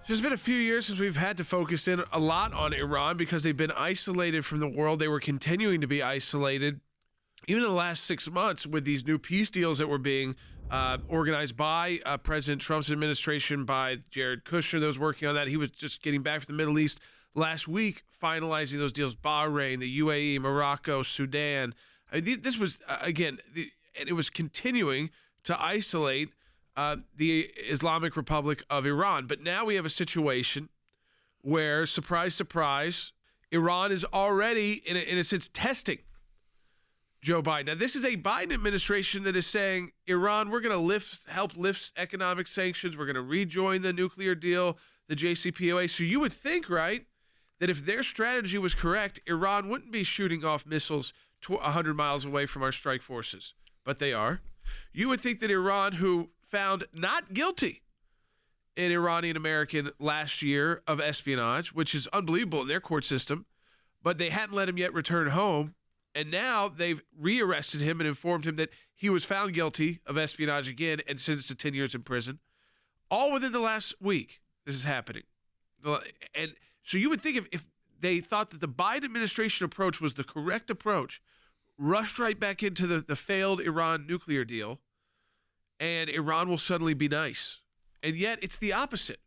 There's been a few years since we've had to focus in a lot on Iran because they've been isolated from the world. They were continuing to be isolated even in the last 6 months with these new peace deals that were being organized by President Trump's administration, by Jared Kushner that was working on that. He was just getting back from the Middle East last week, finalizing those deals. Bahrain, the UAE, Morocco, Sudan. I mean, this was, and it was continuing to isolate the Islamic Republic of Iran. But now we have a situation where, surprise, surprise, Iran is already, in a sense, testing Joe Biden. Now, this is a Biden administration that is saying, Iran, we're going to help lift economic sanctions. We're going to rejoin the nuclear deal, the JCPOA. So you would think, right, that if their strategy was correct, Iran wouldn't be shooting off missiles 100 miles away from our strike forces. But they are. You would think that Iran, who found not guilty an Iranian American last year of espionage, which is unbelievable in their court system, but they hadn't let him yet return home. And now they've rearrested him and informed him that he was found guilty of espionage again and sentenced to 10 years in prison. All within the last week, this is happening. And so you would think if they thought that the Biden administration approach was the correct approach, rushed right back into the failed Iran nuclear deal, and Iran will suddenly be nice. And yet it's the opposite.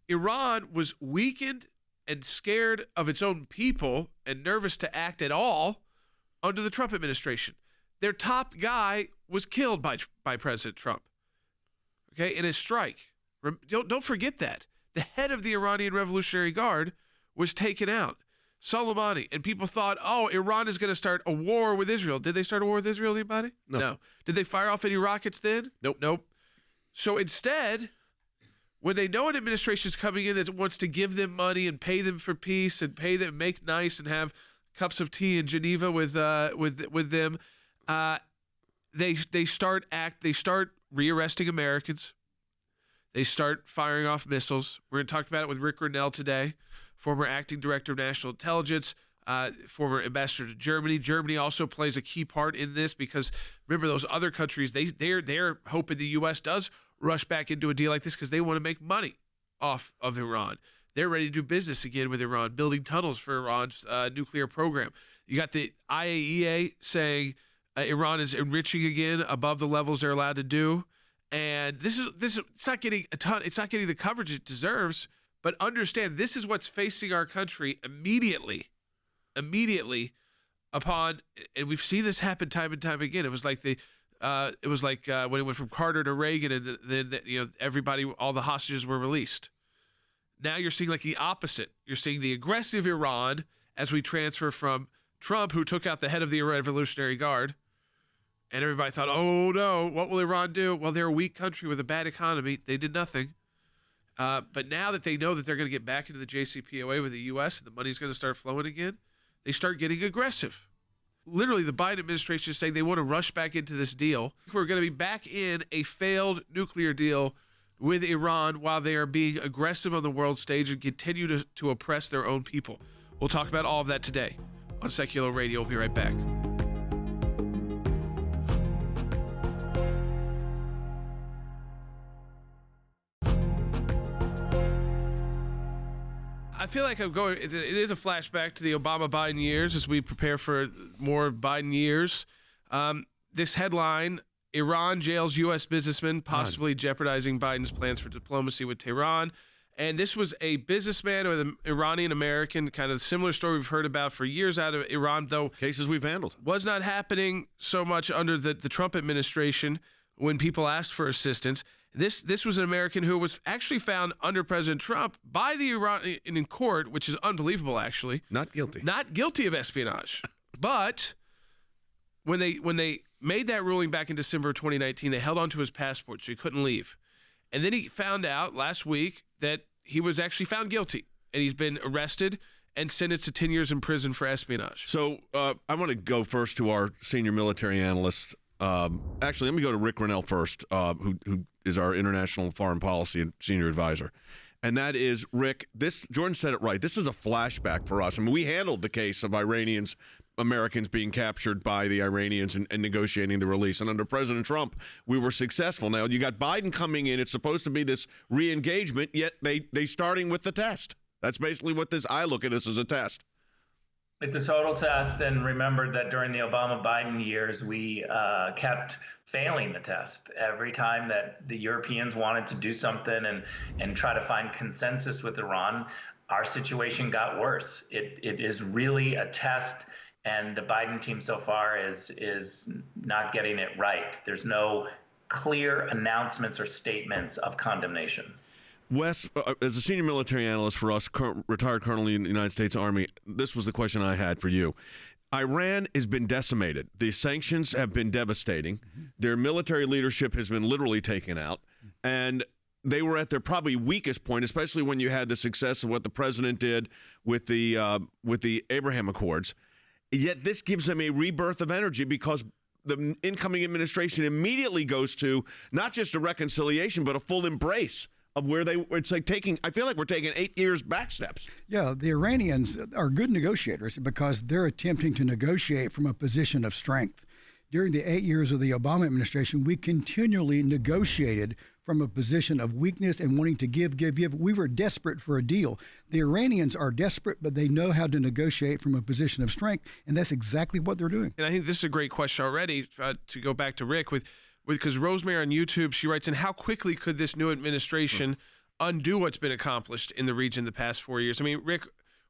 Iran was weakened and scared of its own people and nervous to act at all under the Trump administration. Their top guy was killed by President Trump, okay, in a strike. Don't forget that. The head of the Iranian Revolutionary Guard was taken out, Soleimani, and people thought, oh, Iran is going to start a war with Israel. Did they start a war with Israel, anybody? No. Did they fire off any rockets then? Nope. So instead, when they know an administration is coming in that wants to give them money and pay them for peace and pay them, make nice and have cups of tea in Geneva with them, they start rearresting Americans. They start firing off missiles. We're going to talk about it with Rick Grinnell today, former acting director of national intelligence, former ambassador to Germany. Germany also plays a key part in this because remember those other countries, they're hoping the U.S. does rush back into a deal like this because they want to make money off of Iran. They're ready to do business again with Iran, building tunnels for Iran's nuclear program. You got the IAEA saying Iran is enriching again above the levels they're allowed to do. And this is it's not getting the coverage it deserves, but understand this is what's facing our country immediately upon, and we've seen this happen time and time again. It was like when it went from Carter to Reagan, and then everybody, all the hostages were released. Now you're seeing like the opposite. You're seeing the aggressive Iran as we transfer from Trump, who took out the head of the Revolutionary Guard. And everybody thought, oh no, what will Iran do? Well, they're a weak country with a bad economy. They did nothing. But now that they know that they're going to get back into the JCPOA with the U.S. and the money's going to start flowing again, they start getting aggressive. Literally, the Biden administration is saying they want to rush back into this deal. We're going to be back in a failed nuclear deal with Iran while they are being aggressive on the world stage and continue to oppress their own people. We'll talk about all of that today on Sekulow Radio. We'll be right back. I feel like it is a flashback to the Obama-Biden years as we prepare for more Biden years. This headline, Iran jails U.S. businessman, possibly jeopardizing Biden's plans for diplomacy with Tehran. And this was a businessman with an Iranian-American, kind of similar story we've heard about for years out of Iran, though cases we've handled. Was not happening so much under the Trump administration when people asked for assistance. This was an American who was actually found under President Trump by the Iranian in court, which is unbelievable, actually. Not guilty of espionage. But when they made that ruling back in December of 2019, they held onto his passport so he couldn't leave. And then he found out last week that he was actually found guilty, and he's been arrested and sentenced to 10 years in prison for espionage. So I want to go first to our senior military analyst. Actually, let me go to Rick Grinnell first, who is our international foreign policy and senior advisor. And that is, Rick, Jordan said it right. This is a flashback for us. I mean, we handled the case of Iranians Americans being captured by the Iranians and negotiating the release. And under President Trump, we were successful. Now, you got Biden coming in. It's supposed to be this re-engagement, yet they starting with the test. That's basically what I look at this as a test. It's a total test. And remember that during the Obama-Biden years, we kept failing the test. Every time that the Europeans wanted to do something and try to find consensus with Iran, our situation got worse. It is really a test. And the Biden team so far is not getting it right. There's no clear announcements or statements of condemnation. Wes, as a senior military analyst for us, retired colonel in the United States Army, this was the question I had for you. Iran has been decimated. The sanctions have been devastating. Their military leadership has been literally taken out. And they were at their probably weakest point, especially when you had the success of what the president did with the Abraham Accords. Yet this gives them a rebirth of energy because the incoming administration immediately goes to not just a reconciliation, but a full embrace of where it's like I feel like we're taking 8 years back steps. Yeah, the Iranians are good negotiators because they're attempting to negotiate from a position of strength. During the 8 years of the Obama administration, we continually negotiated from a position of weakness and wanting to give. We were desperate for a deal. The Iranians are desperate, but they know how to negotiate from a position of strength, and that's exactly what they're doing. And I think this is a great question already to go back to Rick because Rosemary on YouTube, she writes in, how quickly could this new administration undo what's been accomplished in the region the past 4 years? I mean, Rick,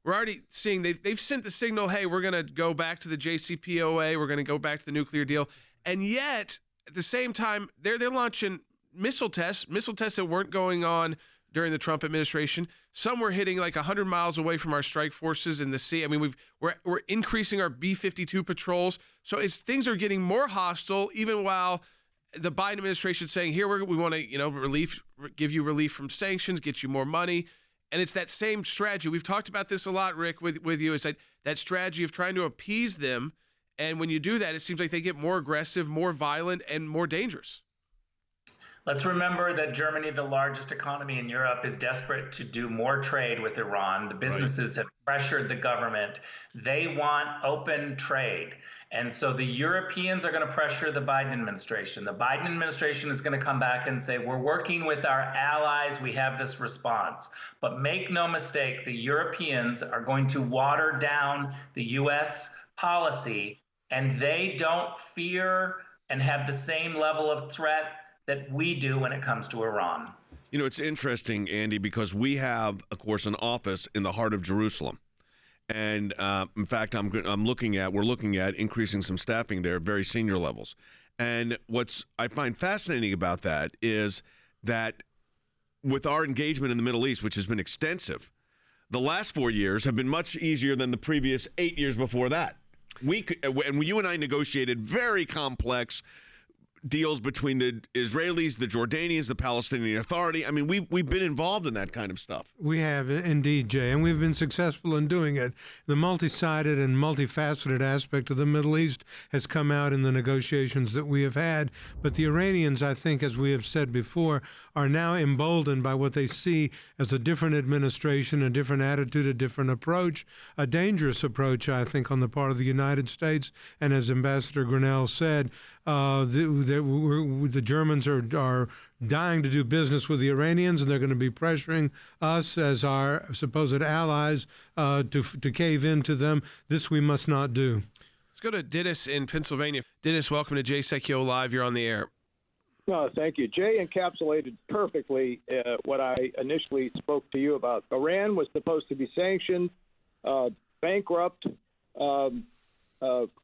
we're already seeing they've sent the signal, hey, we're going to go back to the JCPOA, we're going to go back to the nuclear deal. And yet, at the same time, they're launching missile tests that weren't going on during the Trump administration. Some were hitting like 100 miles away from our strike forces in the sea. I mean, we're increasing our B-52 patrols. So things are getting more hostile, even while the Biden administration is saying, here, we want to, give you relief from sanctions, get you more money. And it's that same strategy. We've talked about this a lot, Rick, with you. It's like that strategy of trying to appease them. And when you do that, it seems like they get more aggressive, more violent, and more dangerous. Let's remember that Germany, the largest economy in Europe, is desperate to do more trade with Iran. The businesses have pressured the government. They want open trade. And so the Europeans are going to pressure the Biden administration. The Biden administration is going to come back and say, we're working with our allies. We have this response. But make no mistake, the Europeans are going to water down the U.S. policy, and they don't fear and have the same level of threat that we do when it comes to Iran. You know, it's interesting, Andy, because we have, of course, an office in the heart of Jerusalem. And in fact, we're looking at increasing some staffing there at very senior levels. And what's I find fascinating about that is that with our engagement in the Middle East, which has been extensive, the last 4 years have been much easier than the previous 8 years before that. And you and I negotiated very complex deals between the Israelis, the Jordanians, the Palestinian Authority. I mean, we've been involved in that kind of stuff. We have indeed, Jay, and we've been successful in doing it. The multi-sided and multifaceted aspect of the Middle East has come out in the negotiations that we have had. But the Iranians, I think, as we have said before, are now emboldened by what they see as a different administration, a different attitude, a different approach, a dangerous approach, I think, on the part of the United States. And as Ambassador Grinnell said, the Germans are dying to do business with the Iranians, and they're going to be pressuring us as our supposed allies to cave into them. This we must not do. Let's go to Dennis in Pennsylvania. Dennis, welcome to Jay Sekulow Live. You're on the air. No, thank you. Jay encapsulated perfectly what I initially spoke to you about. Iran was supposed to be sanctioned, bankrupt,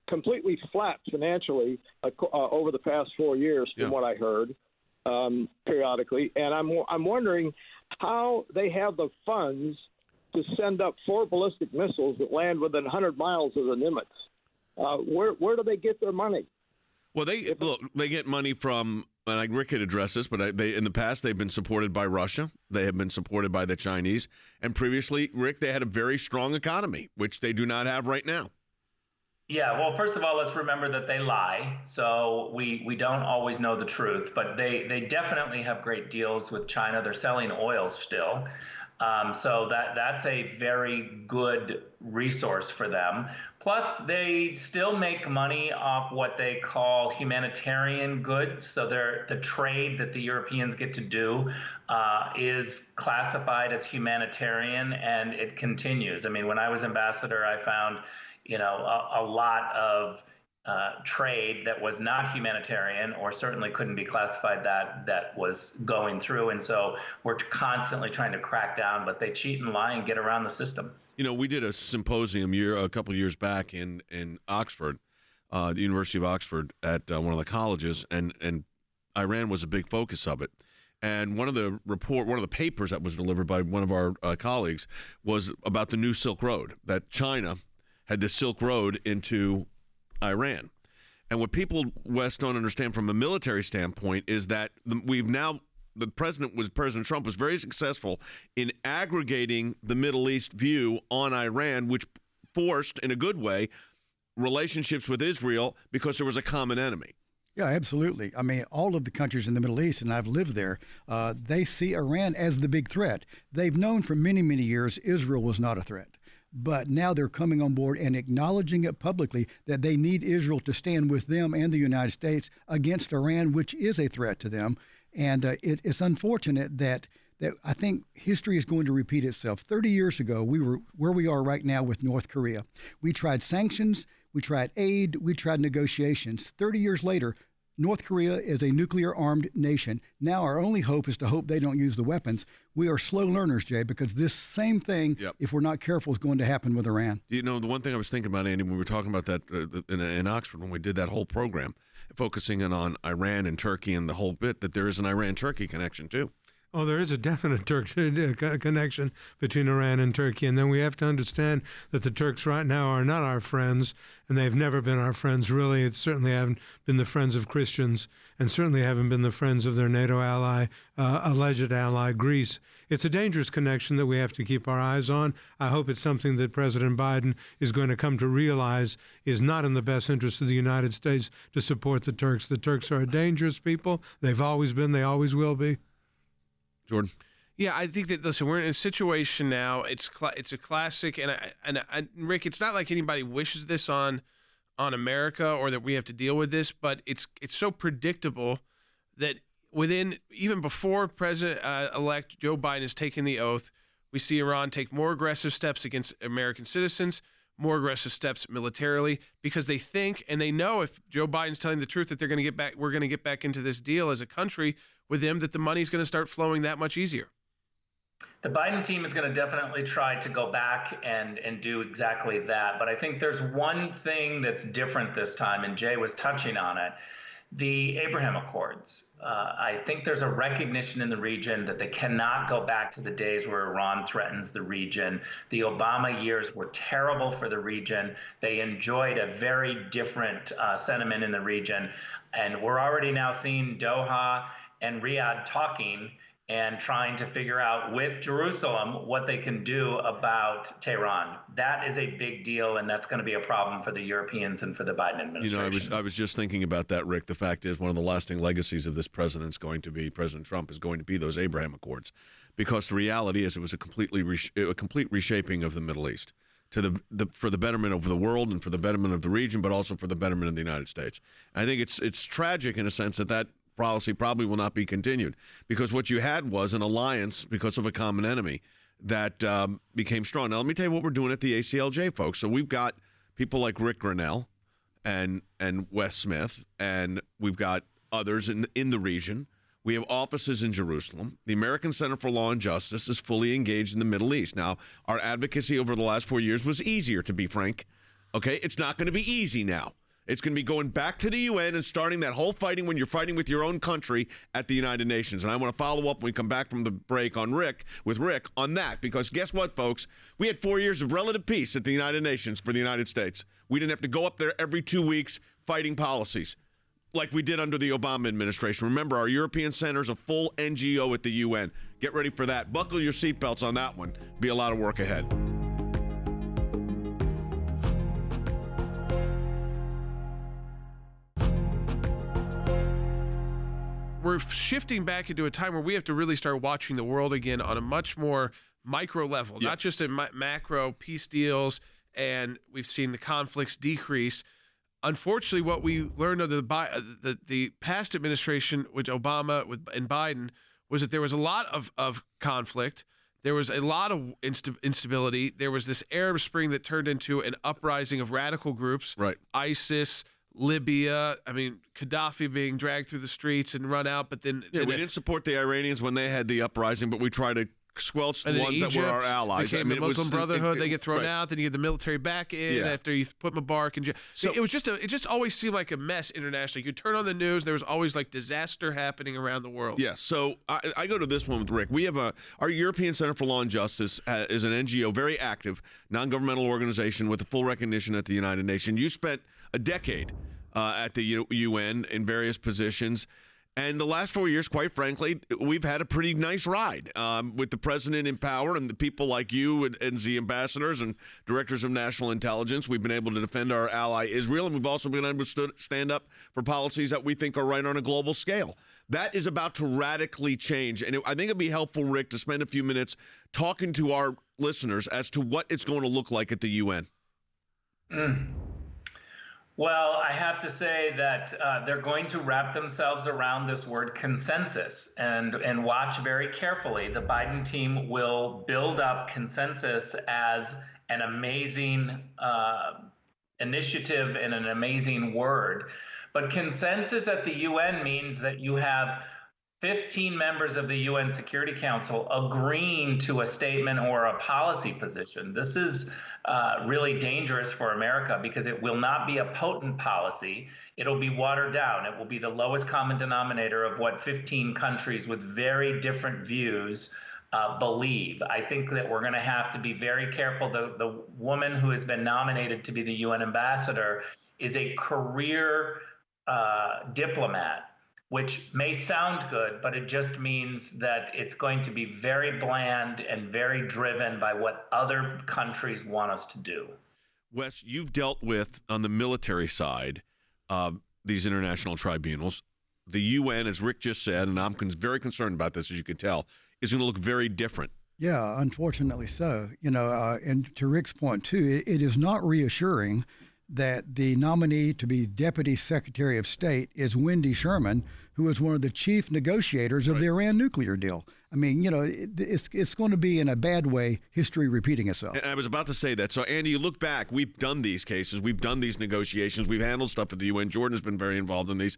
completely flat financially over the past 4 years, from what I heard periodically. And I'm wondering how they have the funds to send up 4 ballistic missiles that land within 100 miles of the Nimitz. Where do they get their money? Well, they get money from, and Rick could address this, but in the past they've been supported by Russia. They have been supported by the Chinese. And previously, Rick, they had a very strong economy, which they do not have right now. Yeah, well, first of all, let's remember that they lie. So we don't always know the truth, but they definitely have great deals with China. They're selling oil still. So that's a very good resource for them. Plus, they still make money off what they call humanitarian goods. So the trade that the Europeans get to do is classified as humanitarian, and it continues. I mean, when I was ambassador, I found, a lot of trade that was not humanitarian, or certainly couldn't be classified that was going through. And so we're constantly trying to crack down, but they cheat and lie and get around the system. We did a symposium a couple of years back in Oxford, the University of Oxford, at one of the colleges, and Iran was a big focus of it. And one of the papers that was delivered by one of our colleagues was about the new Silk Road, that China had the Silk Road into Iran. And what people West don't understand from a military standpoint is that President Trump was very successful in aggregating the Middle East view on Iran, which forced, in a good way, relationships with Israel because there was a common enemy. Yeah, absolutely. I mean, all of the countries in the Middle East, and I've lived there, they see Iran as the big threat. They've known for many, many years Israel was not a threat. But now they're coming on board and acknowledging it publicly that they need Israel to stand with them and the United States against Iran, which is a threat to them. And it's unfortunate that I think history is going to repeat itself. 30 years ago, we were where we are right now with North Korea. We tried sanctions, we tried aid, we tried negotiations. 30 years later, North Korea is a nuclear-armed nation. Now our only hope is to hope they don't use the weapons. We are slow learners, Jay, because this same thing, if we're not careful, is going to happen with Iran. The one thing I was thinking about, Andy, when we were talking about that in Oxford, when we did that whole program, focusing in on Iran and Turkey and the whole bit, that there is an Iran-Turkey connection, too. Oh, there is a definite connection between Iran and Turkey. And then we have to understand that the Turks right now are not our friends, and they've never been our friends, really. It certainly haven't been the friends of Christians, and certainly haven't been the friends of their NATO ally, alleged ally, Greece. It's a dangerous connection that we have to keep our eyes on. I hope it's something that President Biden is going to come to realize is not in the best interest of the United States to support the Turks. The Turks are a dangerous people. They've always been. They always will be. Jordan? Yeah, I think that, listen, we're in a situation now. It's a classic, and Rick, it's not like anybody wishes this on America or that we have to deal with this, but it's so predictable that even before President-elect Joe Biden has taken the oath, we see Iran take more aggressive steps against American citizens, more aggressive steps militarily, because they think and they know if Joe Biden's telling the truth that we're going to get back into this deal as a country with him, that the money's going to start flowing that much easier. The Biden team is going to definitely try to go back and do exactly that. But I think there's one thing that's different this time, and Jay was touching on it, the Abraham Accords. I think there's a recognition in the region that they cannot go back to the days where Iran threatens the region. The Obama years were terrible for the region. They enjoyed a very different sentiment in the region. And we're already now seeing Doha and Riyadh talking and trying to figure out with Jerusalem what they can do about Tehran. That is a big deal, and that's going to be a problem for the Europeans and for the Biden administration. I was just thinking about that, Rick. The fact is, one of the lasting legacies of this President Trump is going to be those Abraham Accords, because the reality is it was a complete reshaping of the Middle East for the betterment of the world and for the betterment of the region, but also for the betterment of the United States. I think it's tragic in a sense that policy probably will not be continued, because what you had was an alliance because of a common enemy that became strong. Now, let me tell you what we're doing at the ACLJ, folks. So we've got people like Rick Grinnell and Wes Smith, and we've got others in the region. We have offices in Jerusalem. The American Center for Law and Justice is fully engaged in the Middle East. Now, our advocacy over the last 4 years was easier, to be frank. Okay, it's not going to be easy now. It's going to be going back to the UN and starting that whole fighting when you're fighting with your own country at the United Nations. And I want to follow up when we come back from the break on Rick on that, because guess what, folks? We had 4 years of relative peace at the United Nations for the United States. We didn't have to go up there every 2 weeks fighting policies like we did under the Obama administration. Remember, our European Center is a full NGO at the UN. Get ready for that. Buckle your seatbelts on that one. Be a lot of work ahead. We're shifting back into a time where we have to really start watching the world again on a much more micro level, not just in macro peace deals, and we've seen the conflicts decrease. Unfortunately, what we learned under the past administration with Obama and Biden was that there was a lot of conflict. There was a lot of instability. There was this Arab Spring that turned into an uprising of radical groups, right? ISIS, Libya. I mean, Gaddafi being dragged through the streets and run out. But then, we didn't support the Iranians when they had the uprising, but we tried to squelch the ones that were our allies. Became the Muslim Brotherhood. They get thrown out. Then you get the military back in after you put Mubarak in jail. So it was it just always seemed like a mess internationally. You turn on the news, there was always like disaster happening around the world. Yeah. So I go to this one with Rick. We have our European Center for Law and Justice is an NGO, very active, non-governmental organization with a full recognition at the United Nations. You spent a decade at the UN in various positions. And the last 4 years, quite frankly, we've had a pretty nice ride with the president in power and the people like you and the ambassadors and directors of national intelligence. We've been able to defend our ally Israel, and we've also been able to stand up for policies that we think are right on a global scale. That is about to radically change. And I think it'd be helpful, Rick, to spend a few minutes talking to our listeners as to what it's going to look like at the UN. Well, I have to say that they're going to wrap themselves around this word consensus and watch very carefully. The Biden team will build up consensus as an amazing initiative and an amazing word. But consensus at the UN means that you have 15 members of the UN Security Council agreeing to a statement or a policy position. This is really dangerous for America because it will not be a potent policy. It'll be watered down. It will be the lowest common denominator of what 15 countries with very different views believe. I think that we're going to have to be very careful. The woman who has been nominated to be the UN ambassador is a career diplomat, which may sound good, but it just means that it's going to be very bland and very driven by what other countries want us to do. Wes, you've dealt with, on the military side, these international tribunals. The UN, as Rick just said, and I'm very concerned about this, as you can tell, is going to look very different. Yeah, unfortunately so. And to Rick's point, too, it is not reassuring that the nominee to be Deputy Secretary of State is Wendy Sherman, who is one of the chief negotiators of the Iran nuclear deal. I mean, it's going to be, in a bad way, history repeating itself. And I was about to say that. So, Andy, you look back, we've done these cases, we've done these negotiations, we've handled stuff at the UN. Jordan has been very involved in these.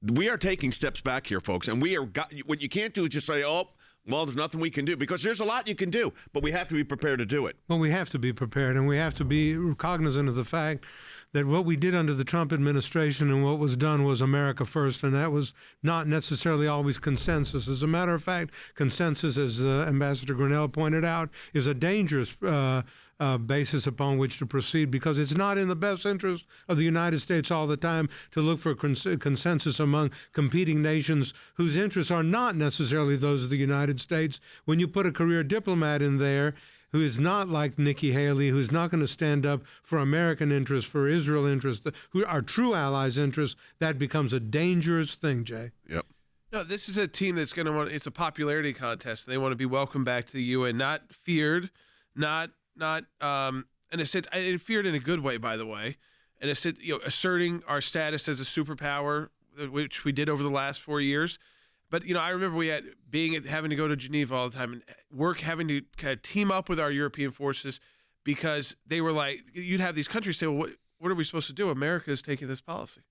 We are taking steps back here, folks, and what you can't do is just say, well, there's nothing we can do, because there's a lot you can do, but we have to be prepared to do it. Well, we have to be prepared, and we have to be cognizant of the fact that what we did under the Trump administration and what was done was America first, and that was not necessarily always consensus. As a matter of fact, consensus, as Ambassador Grinnell pointed out, is a dangerous basis upon which to proceed, because it's not in the best interest of the United States all the time to look for consensus among competing nations whose interests are not necessarily those of the United States. When you put a career diplomat in there who is not like Nikki Haley, who's not going to stand up for American interests, for Israel interests, who are true allies' interests, that becomes a dangerous thing, Jay. Yep. No, this is a team that's going to want, it's a popularity contest. They want to be welcomed back to the UN, not feared, not in a sense, feared in a good way, by the way, and asserting our status as a superpower, which we did over the last 4 years. But, I remember having to go to Geneva all the time and having to kind of team up with our European forces, because they were like, you'd have these countries say, well, what are we supposed to do? America is taking this policy.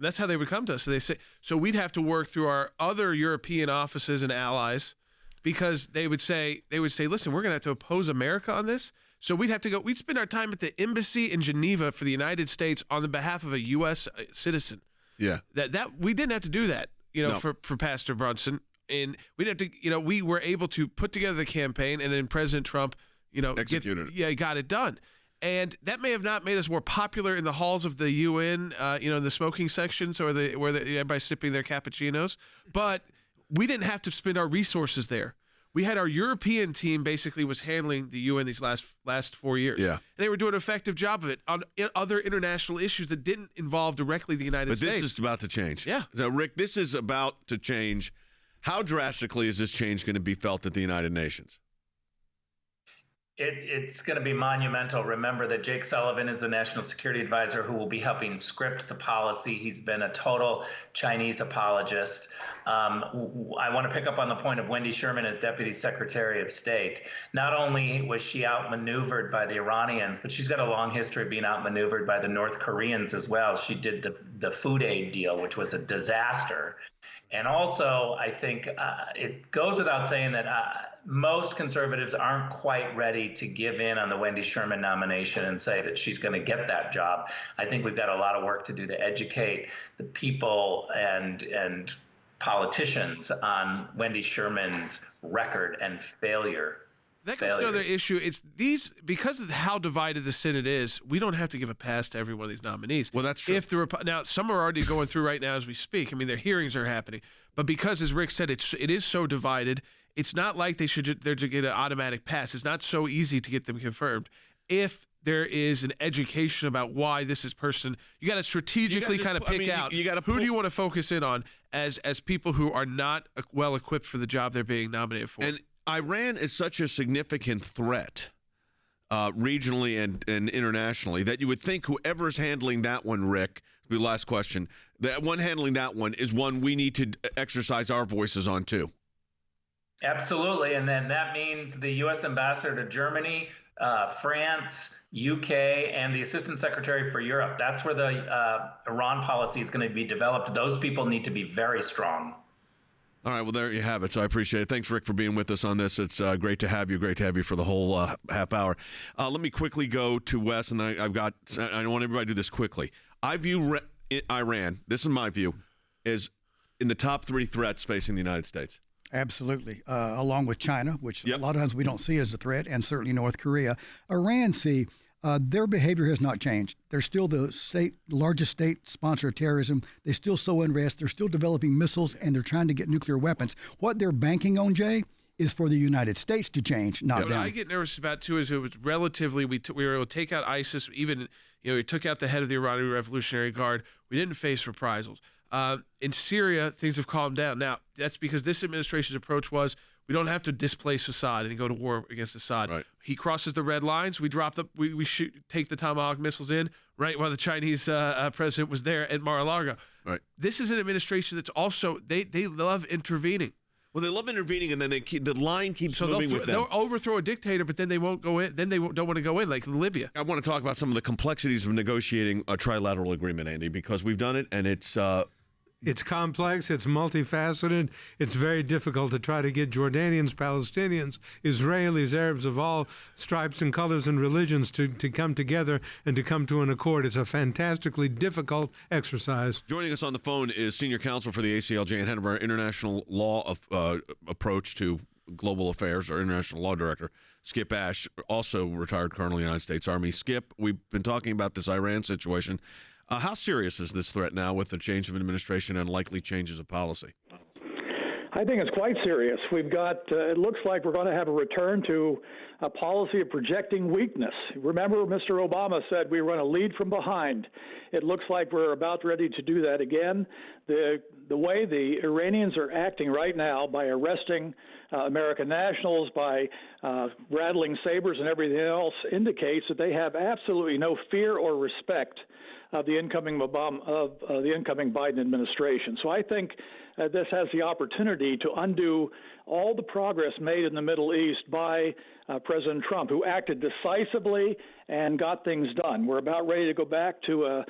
And that's how they would come to us. So we'd have to work through our other European offices and allies, because they would say, listen, we're going to have to oppose America on this. So we'd spend our time at the embassy in Geneva for the United States on the behalf of a U.S. citizen. Yeah. That we didn't have to do that. No. for Pastor Brunson. And we'd have to, we were able to put together the campaign, and then President Trump, executed it. Got it done. And that may have not made us more popular in the halls of the UN, in the smoking sections where everybody's sipping their cappuccinos, but we didn't have to spend our resources there. We had our European team basically was handling the UN these last 4 years. Yeah. And they were doing an effective job of it on other international issues that didn't involve directly the United States. But this is about to change. Yeah. So, Rick, this is about to change. How drastically is this change going to be felt at the United Nations? It's going to be monumental. Remember that Jake Sullivan is the national security advisor who will be helping script the policy. He's been a total Chinese apologist. I want to pick up on the point of Wendy Sherman as Deputy Secretary of State. Not only was she outmaneuvered by the Iranians, but she's got a long history of being outmaneuvered by the North Koreans as well. She did the food aid deal, which was a disaster. And also, I think it goes without saying that most conservatives aren't quite ready to give in on the Wendy Sherman nomination and say that she's going to get that job. I think we've got a lot of work to do to educate the people and politicians on Wendy Sherman's record and failure. That goes to another issue. It's these, because of how divided the Senate is, we don't have to give a pass to every one of these nominees. Well, that's true. If now, some are already going through right now as we speak. I mean, their hearings are happening. But because, as Rick said, it is so divided, it's not like they're to get an automatic pass. It's not so easy to get them confirmed. If there is an education about why this is person, you got to strategically kind of pick out who do you want to focus in on as people who are not well equipped for the job they're being nominated for. And Iran is such a significant threat regionally and internationally that you would think whoever is handling that one, Rick, the last question, that one handling that one is one we need to exercise our voices on too. Absolutely. And then that means the U.S. ambassador to Germany, France, UK, and the Assistant Secretary for Europe. That's where the Iran policy is going to be developed. Those people need to be very strong. All right, well, there you have it. So I appreciate it. Thanks, Rick, for being with us on this. It's great to have you. Great to have you for the whole half hour. Let me quickly go to Wes, and then I want everybody to do this quickly. I view Iran, this is my view, is in the top 3 threats facing the United States. Absolutely. Along with China, which a lot of times we don't see as a threat, and certainly North Korea. Iran, their behavior has not changed. They're still the largest state sponsor of terrorism. They still sow unrest. They're still developing missiles, and they're trying to get nuclear weapons. What they're banking on, Jay, is for the United States to change, not them. What I get nervous about, too, is it was relatively, we were able to take out ISIS. Even, we took out the head of the Iranian Revolutionary Guard. We didn't face reprisals. In Syria, things have calmed down. Now, that's because this administration's approach was, we don't have to displace Assad and go to war against Assad. Right. He crosses the red lines. We drop we take the Tomahawk missiles in right while the Chinese president was there at Mar-a-Lago. Right. This is an administration that's also they love intervening. Well, they love intervening, and then the line keeps moving with them. They'll overthrow a dictator, but then they won't go in. Then they don't want to go in, like Libya. I want to talk about some of the complexities of negotiating a trilateral agreement, Andy, because we've done it, and it's complex, it's multifaceted, it's very difficult to try to get Jordanians, Palestinians, Israelis, Arabs of all stripes and colors and religions to come together and to come to an accord. It's a fantastically difficult exercise. Joining us on the phone is Senior Counsel for the ACLJ and head of our international law approach to global affairs, our international law director, Skip Ash, also retired Colonel of the United States Army. Skip, we've been talking about this Iran situation. How serious is this threat now with the change of administration and likely changes of policy? I think it's quite serious. We've got, it looks like we're going to have a return to a policy of projecting weakness. Remember, Mr. Obama said we were going to lead from behind. It looks like we're about ready to do that again. The way the Iranians are acting right now by arresting American nationals, by rattling sabers and everything else indicates that they have absolutely no fear or respect of the incoming Biden administration. So I think this has the opportunity to undo all the progress made in the Middle East by President Trump, who acted decisively and got things done. We're about ready to go back to a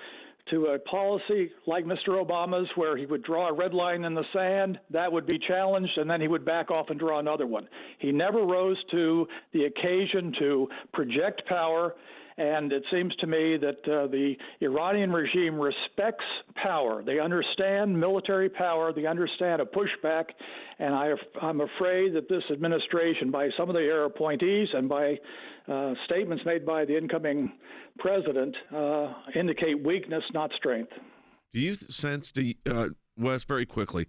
policy like Mr. Obama's, where he would draw a red line in the sand, that would be challenged, and then he would back off and draw another one. He never rose to the occasion to project power. And it seems to me that the Iranian regime respects power. They understand military power. They understand a pushback. And I'm afraid that this administration, by some of their appointees and by statements made by the incoming president, indicate weakness, not strength. Do you sense, Wes, very quickly,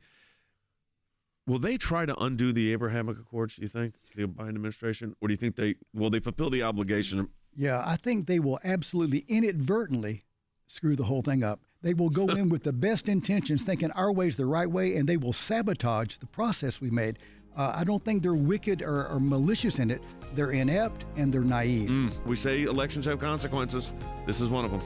will they try to undo the Abrahamic Accords, do you think, the Biden administration? Or do you think they fulfill the obligation? Yeah, I think they will absolutely inadvertently screw the whole thing up. They will go in with the best intentions, thinking our way is the right way, and they will sabotage the process we made. I don't think they're wicked or malicious in it. They're inept and they're naive. We say elections have consequences. This is one of them.